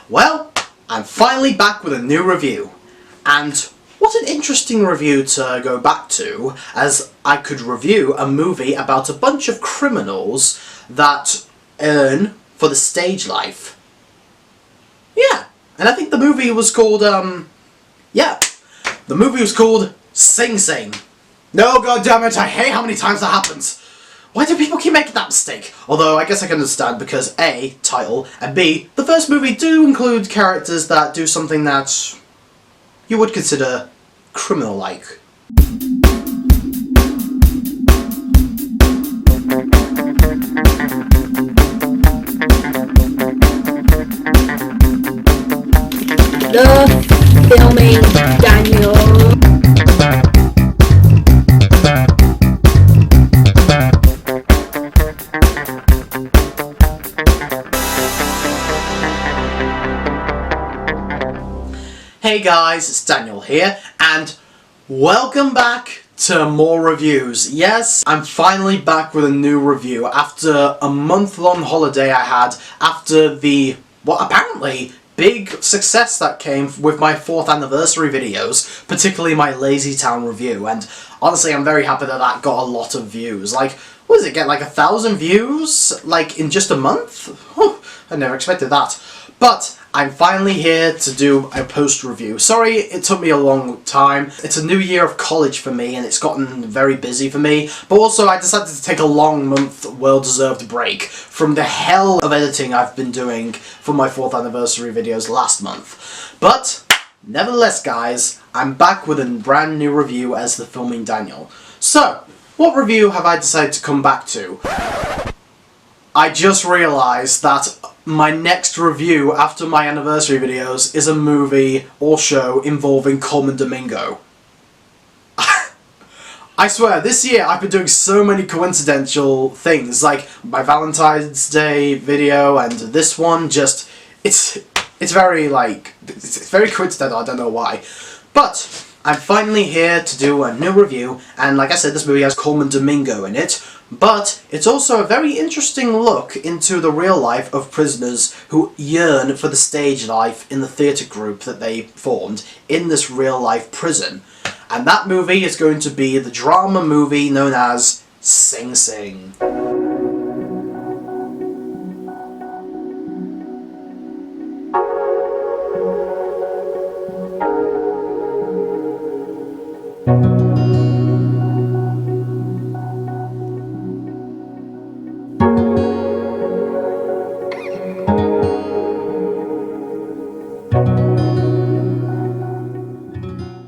Well, I'm finally back with a new review, and what an interesting review to go back to, as I could review a movie about a bunch of criminals that earn for the stage life. Yeah, and I think the movie was called, the movie was called Sing Sing. No, goddammit, I hate how many times that happens. Why do people keep making that mistake? Although, I guess I can understand because A, title, and B, the first movie do include characters that do something that you would consider criminal-like. The filming Daniel. Hey guys, it's Daniel here, and welcome back to more reviews. Yes, I'm finally back with a new review after a month-long holiday I had after the, apparently big success that came with my 4th anniversary videos, particularly my Lazy Town review, and honestly I'm very happy that that got a lot of views. Like, what does it get, like 1,000 views? Like, in just a month? I never expected that. But I'm finally here to do a post-review. Sorry it took me a long time. It's a new year of college for me and it's gotten very busy for me. But also I decided to take a long month, well-deserved break from the hell of editing I've been doing for my 4th anniversary videos last month. But nevertheless guys, I'm back with a brand new review as the Filming Daniel. So, what review have I decided to come back to? I just realised that my next review after my anniversary videos is a movie or show involving Colman Domingo. I swear, this year I've been doing so many coincidental things, like my Valentine's Day video and this one, just, it's very, it's very coincidental, I don't know why. But I'm finally here to do a new review, and like I said, this movie has Colman Domingo in it, but it's also a very interesting look into the real life of prisoners who yearn for the stage life in the theatre group that they formed in this real life prison. And that movie is going to be the drama movie known as Sing Sing.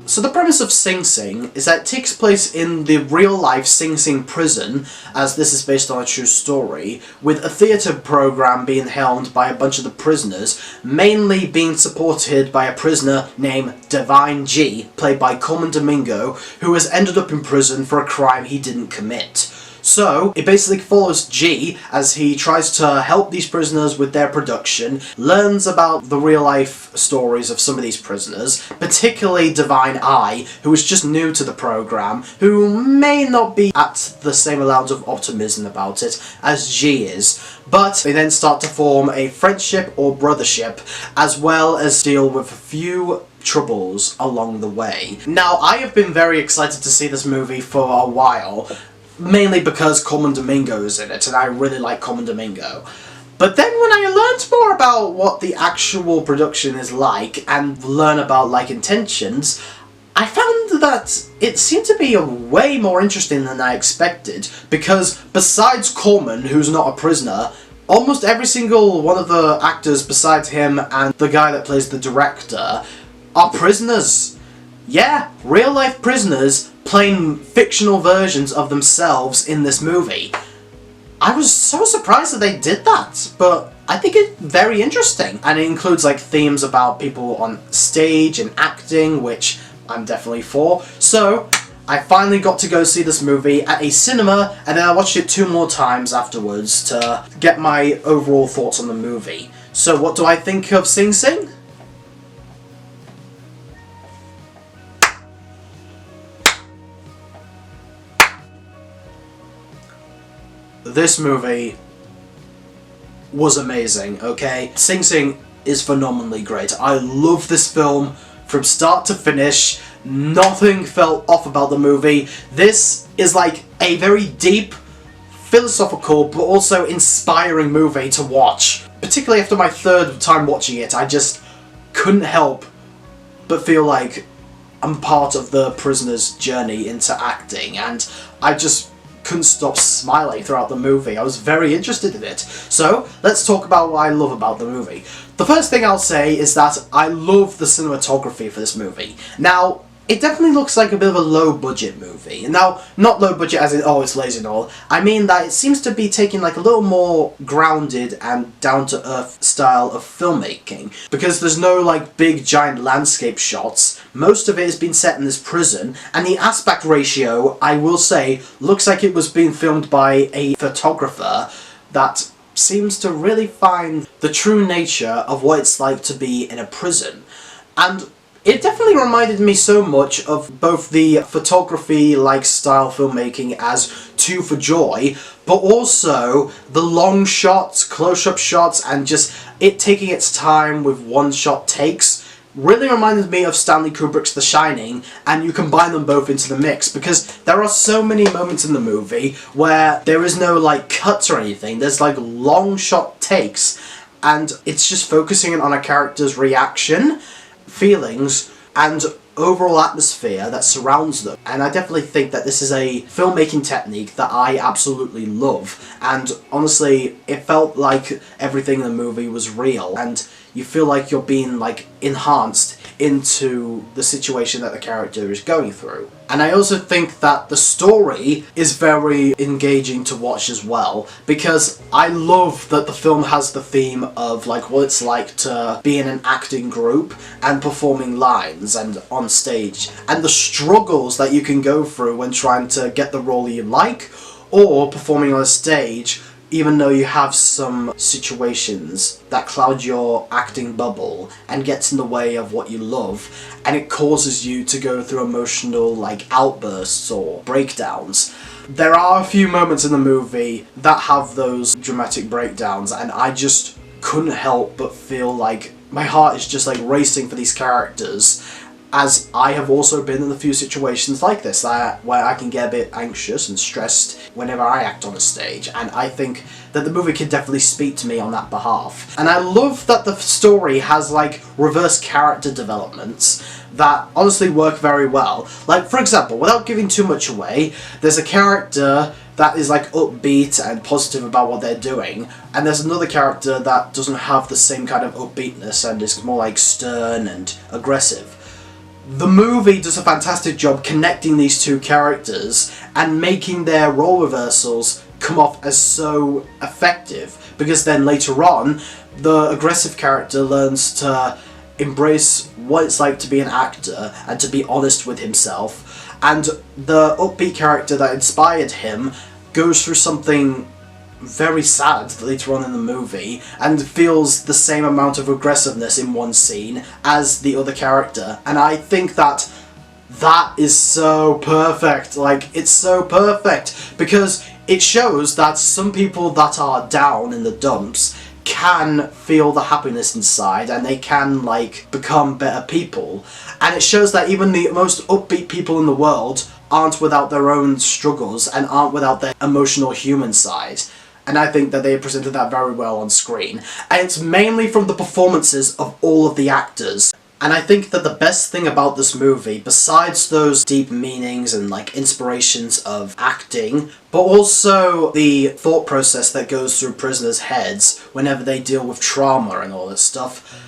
So the premise of Sing Sing is that it takes place in the real-life Sing Sing prison, as this is based on a true story, with a theatre programme being held by a bunch of the prisoners, mainly being supported by a prisoner named Divine G, played by Colman Domingo, who has ended up in prison for a crime he didn't commit. So, it basically follows G as he tries to help these prisoners with their production, learns about the real-life stories of some of these prisoners, particularly Divine I, who is just new to the programme, who may not be at the same amount of optimism about it as G is. But they then start to form a friendship or brothership, as well as deal with a few troubles along the way. Now, I have been very excited to see this movie for a while, mainly because Colman Domingo is in it, and I really like Colman Domingo. But then when I learned more about what the actual production is like, and learn about, like, intentions, I found that it seemed to be way more interesting than I expected, because besides Colman, who's not a prisoner, almost every single one of the actors besides him and the guy that plays the director are prisoners. Yeah, real-life prisoners playing fictional versions of themselves in this movie. I was so surprised that they did that, but I think it's very interesting. And it includes like themes about people on stage and acting, which I'm definitely for. So, I finally got to go see this movie at a cinema, and then I watched it 2 more times afterwards to get my overall thoughts on the movie. So what do I think of Sing Sing? This movie was amazing, okay? Sing Sing is phenomenally great. I love this film from start to finish. Nothing felt off about the movie. This is like a very deep, philosophical, but also inspiring movie to watch. Particularly after my third time watching it, I just couldn't help but feel like I'm part of the prisoner's journey into acting, and I just couldn't stop smiling throughout the movie. I was very interested in it. So, let's talk about what I love about the movie. The first thing I'll say is that I love the cinematography for this movie. Now, it definitely looks like a bit of a low-budget movie. Now, not low-budget as in, oh, it's lazy and all. I mean that it seems to be taking like a little more grounded and down-to-earth style of filmmaking. Because there's no like big giant landscape shots. Most of it has been set in this prison. And the aspect ratio, I will say, looks like it was being filmed by a photographer that seems to really find the true nature of what it's like to be in a prison. And it definitely reminded me so much of both the photography-like style filmmaking as Two for Joy, but also the long shots, close-up shots, and just it taking its time with one-shot takes really reminded me of Stanley Kubrick's The Shining, and you combine them both into the mix, because there are so many moments in the movie where there is no like cuts or anything. There's like long shot takes, and it's just focusing on a character's reaction, feelings, and overall atmosphere that surrounds them. And I definitely think that this is a filmmaking technique that I absolutely love. And honestly, it felt like everything in the movie was real, and you feel like you're being like enhanced into the situation that the character is going through. And I also think that the story is very engaging to watch as well, because I love that the film has the theme of like what it's like to be in an acting group and performing lines and on stage, and the struggles that you can go through when trying to get the role you like or performing on a stage, even though you have some situations that cloud your acting bubble and gets in the way of what you love, and it causes you to go through emotional like outbursts or breakdowns. There are a few moments in the movie that have those dramatic breakdowns, and I just couldn't help but feel like my heart is just like racing for these characters, as I have also been in a few situations like this where I can get a bit anxious and stressed whenever I act on a stage, and I think that the movie can definitely speak to me on that behalf. And I love that the story has like reverse character developments that honestly work very well. Like, for example, without giving too much away, there's a character that is like upbeat and positive about what they're doing, and there's another character that doesn't have the same kind of upbeatness and is more like stern and aggressive. The movie does a fantastic job connecting these two characters and making their role reversals come off as so effective, because then later on the aggressive character learns to embrace what it's like to be an actor and to be honest with himself, and the upbeat character that inspired him goes through something very sad later on in the movie and feels the same amount of aggressiveness in one scene as the other character. And I think that that is so perfect. Like, it's so perfect because it shows that some people that are down in the dumps can feel the happiness inside, and they can like become better people. And it shows that even the most upbeat people in the world aren't without their own struggles and aren't without their emotional human side. And I think that they presented that very well on screen. And it's mainly from the performances of all of the actors. And I think that the best thing about this movie, besides those deep meanings and like inspirations of acting, but also the thought process that goes through prisoners' heads whenever they deal with trauma and all this stuff,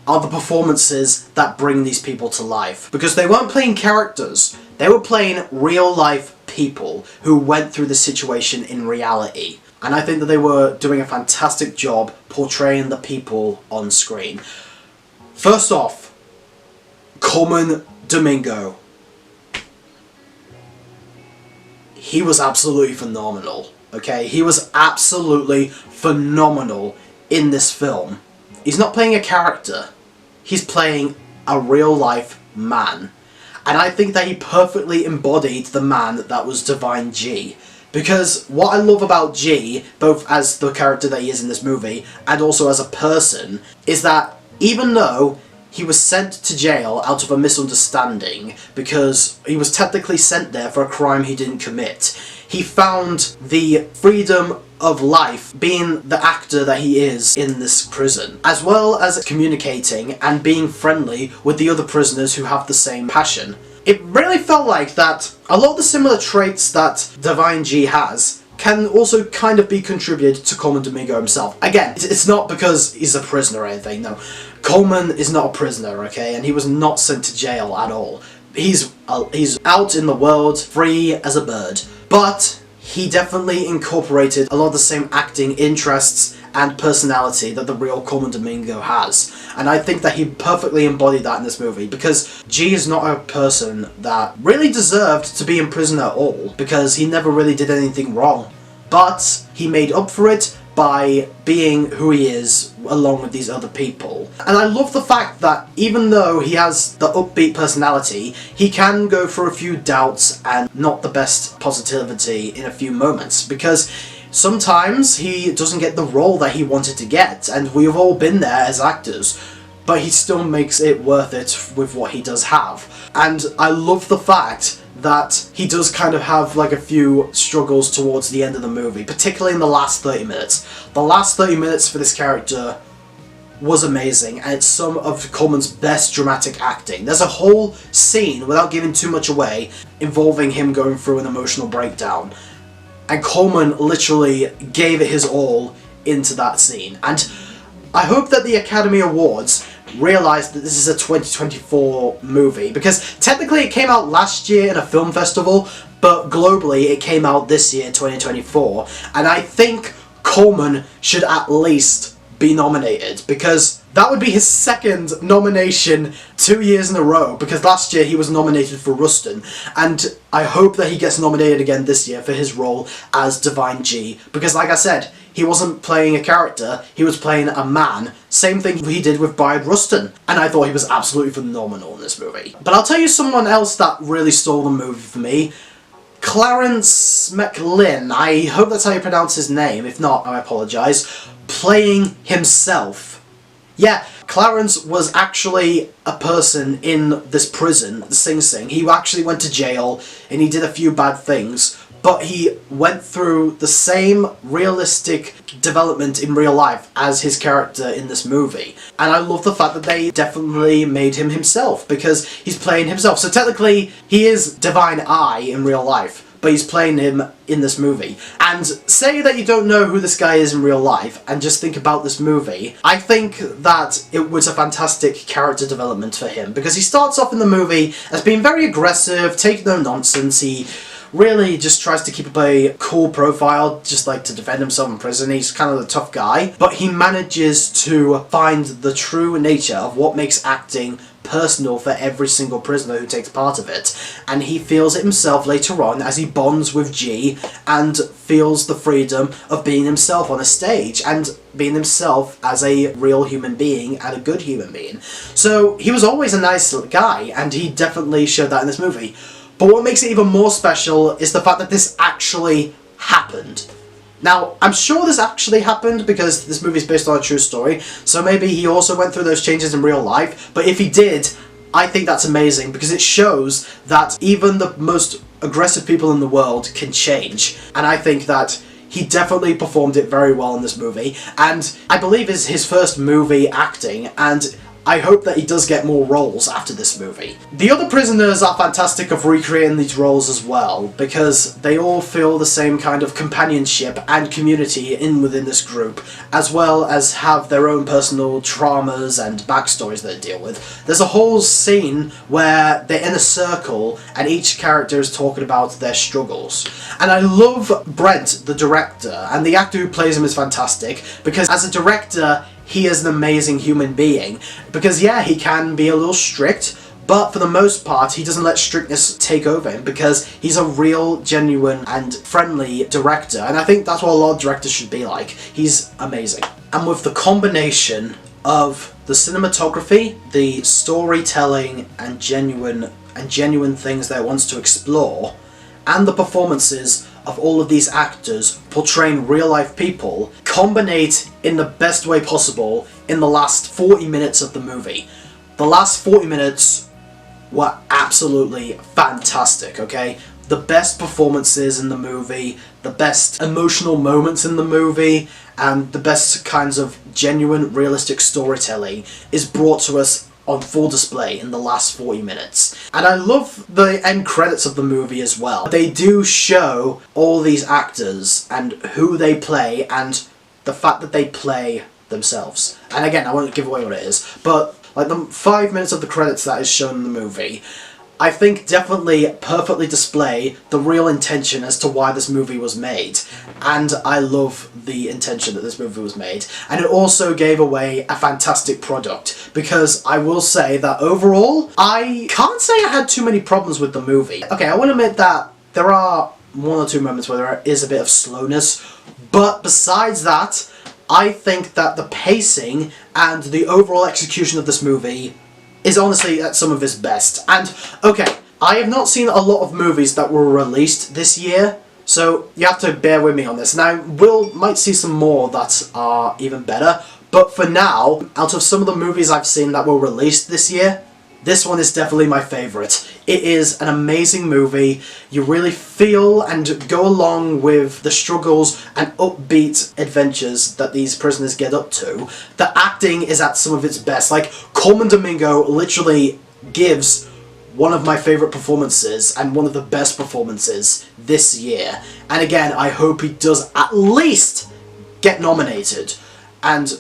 are the performances that bring these people to life. Because they weren't playing characters, they were playing real life people who went through the situation in reality. And I think that they were doing a fantastic job portraying the people on screen. First off, Colman Domingo. He was absolutely phenomenal, okay? He was absolutely phenomenal in this film. He's not playing a character. He's playing a real-life man. And I think that he perfectly embodied the man that was Divine G. Because what I love about G, both as the character that he is in this movie, and also as a person, is that even though he was sent to jail out of a misunderstanding, because he was technically sent there for a crime he didn't commit, he found the freedom of life being the actor that he is in this prison, as well as communicating and being friendly with the other prisoners who have the same passion. It really felt like that a lot of the similar traits that Divine G has can also kind of be contributed to Colman Domingo himself. Again, it's not because he's a prisoner or anything, no. Colman is not a prisoner, okay, and he was not sent to jail at all. He's out in the world, free as a bird. But he definitely incorporated a lot of the same acting interests and personality that the real Colman Domingo has. And I think that he perfectly embodied that in this movie, because G is not a person that really deserved to be in prison at all, because he never really did anything wrong. But he made up for it by being who he is along with these other people. And I love the fact that even though he has the upbeat personality, he can go through a few doubts and not the best positivity in a few moments, because sometimes he doesn't get the role that he wanted to get, and we've all been there as actors, but he still makes it worth it with what he does have. And I love the fact that he does kind of have like a few struggles towards the end of the movie, particularly in the last 30 minutes. The last 30 minutes for this character was amazing, and it's some of Colman's best dramatic acting. There's a whole scene, without giving too much away, involving him going through an emotional breakdown. And Colman literally gave it his all into that scene. And I hope that the Academy Awards realised that this is a 2024 movie, because technically it came out last year in a film festival, but globally it came out this year, 2024. And I think Colman should at least be nominated, because that would be his second nomination 2 years in a row, because last year he was nominated for Rustin, and I hope that he gets nominated again this year for his role as Divine G, because like I said, he wasn't playing a character, he was playing a man. Same thing he did with Bayard Rustin, and I thought he was absolutely phenomenal in this movie. But I'll tell you someone else that really stole the movie for me. Clarence McLin, I hope that's how you pronounce his name, if not, I apologise, playing himself. Yeah, Clarence was actually a person in this prison, Sing Sing. He actually went to jail, and he did a few bad things, but he went through the same realistic development in real life as his character in this movie. And I love the fact that they definitely made him himself, because he's playing himself. So technically, he is Divine I in real life, but he's playing him in this movie. And say that you don't know who this guy is in real life, and just think about this movie, I think that it was a fantastic character development for him, because he starts off in the movie as being very aggressive, taking no nonsense. He really just tries to keep up a cool profile, just like to defend himself in prison. He's kind of the tough guy, but he manages to find the true nature of what makes acting personal for every single prisoner who takes part of it, and he feels it himself later on as he bonds with G and feels the freedom of being himself on a stage and being himself as a real human being and a good human being. So he was always a nice guy, and he definitely showed that in this movie. But what makes it even more special is the fact that this actually happened. Now, I'm sure this actually happened because this movie is based on a true story, so maybe he also went through those changes in real life, but if he did, I think that's amazing, because it shows that even the most aggressive people in the world can change, and I think that he definitely performed it very well in this movie, and I believe it's his first movie acting, and I hope that he does get more roles after this movie. The other prisoners are fantastic of recreating these roles as well, because they all feel the same kind of companionship and community within this group, as well as have their own personal traumas and backstories that they deal with. There's a whole scene where they're in a circle and each character is talking about their struggles. And I love Brent, the director, and the actor who plays him is fantastic, because as a director, he is an amazing human being, because yeah, he can be a little strict, but for the most part, he doesn't let strictness take over him, because he's a real, genuine, and friendly director, and I think that's what a lot of directors should be like. He's amazing. And with the combination of the cinematography, the storytelling, and genuine things that it wants to explore, and the performances of all of these actors portraying real life people combinate in the best way possible in the last 40 minutes of the movie. The last 40 minutes were absolutely fantastic, okay? The best performances in the movie, the best emotional moments in the movie, and the best kinds of genuine, realistic storytelling is brought to us on full display in the last 40 minutes. And I love the end credits of the movie as well. They do show all these actors and who they play and the fact that they play themselves. And again, I won't give away what it is, but like the 5 minutes of the credits that is shown in the movie, I think definitely perfectly display the real intention as to why this movie was made. And I love the intention that this movie was made. And it also gave away a fantastic product, because I will say that overall, I can't say I had too many problems with the movie. Okay, I will admit that there are one or two moments where there is a bit of slowness, but besides that, I think that the pacing and the overall execution of this movie is honestly at some of its best. And, okay, I have not seen a lot of movies that were released this year, so you have to bear with me on this. And I might see some more that are even better, but for now, out of some of the movies I've seen that were released this year, this one is definitely my favourite. It is an amazing movie. You really feel and go along with the struggles and upbeat adventures that these prisoners get up to. The acting is at some of its best. Like, Colman Domingo literally gives one of my favourite performances and one of the best performances this year. And again, I hope he does at least get nominated. And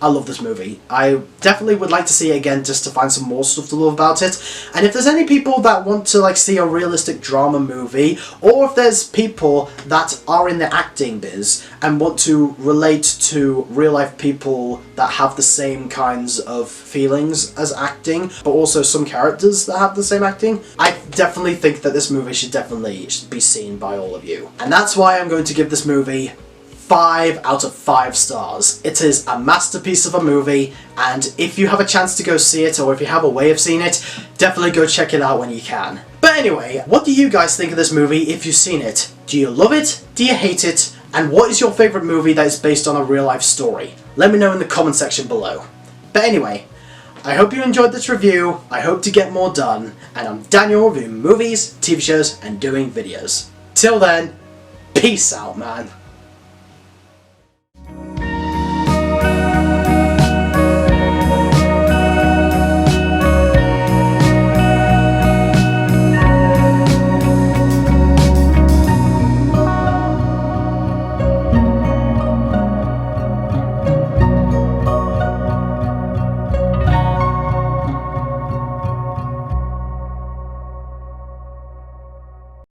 I love this movie. I definitely would like to see it again just to find some more stuff to love about it. And if there's any people that want to like see a realistic drama movie, or if there's people that are in the acting biz and want to relate to real life people that have the same kinds of feelings as acting, but also some characters that have the same acting, I definitely think that this movie should be seen by all of you. And that's why I'm going to give this movie 5 out of 5 stars. It is a masterpiece of a movie, and if you have a chance to go see it, or if you have a way of seeing it, definitely go check it out when you can. But anyway, what do you guys think of this movie if you've seen it? Do you love it? Do you hate it? And what is your favourite movie that is based on a real life story? Let me know in the comment section below. But anyway, I hope you enjoyed this review, I hope to get more done, and I'm Daniel reviewing movies, TV shows, and doing videos. Till then, peace out, man.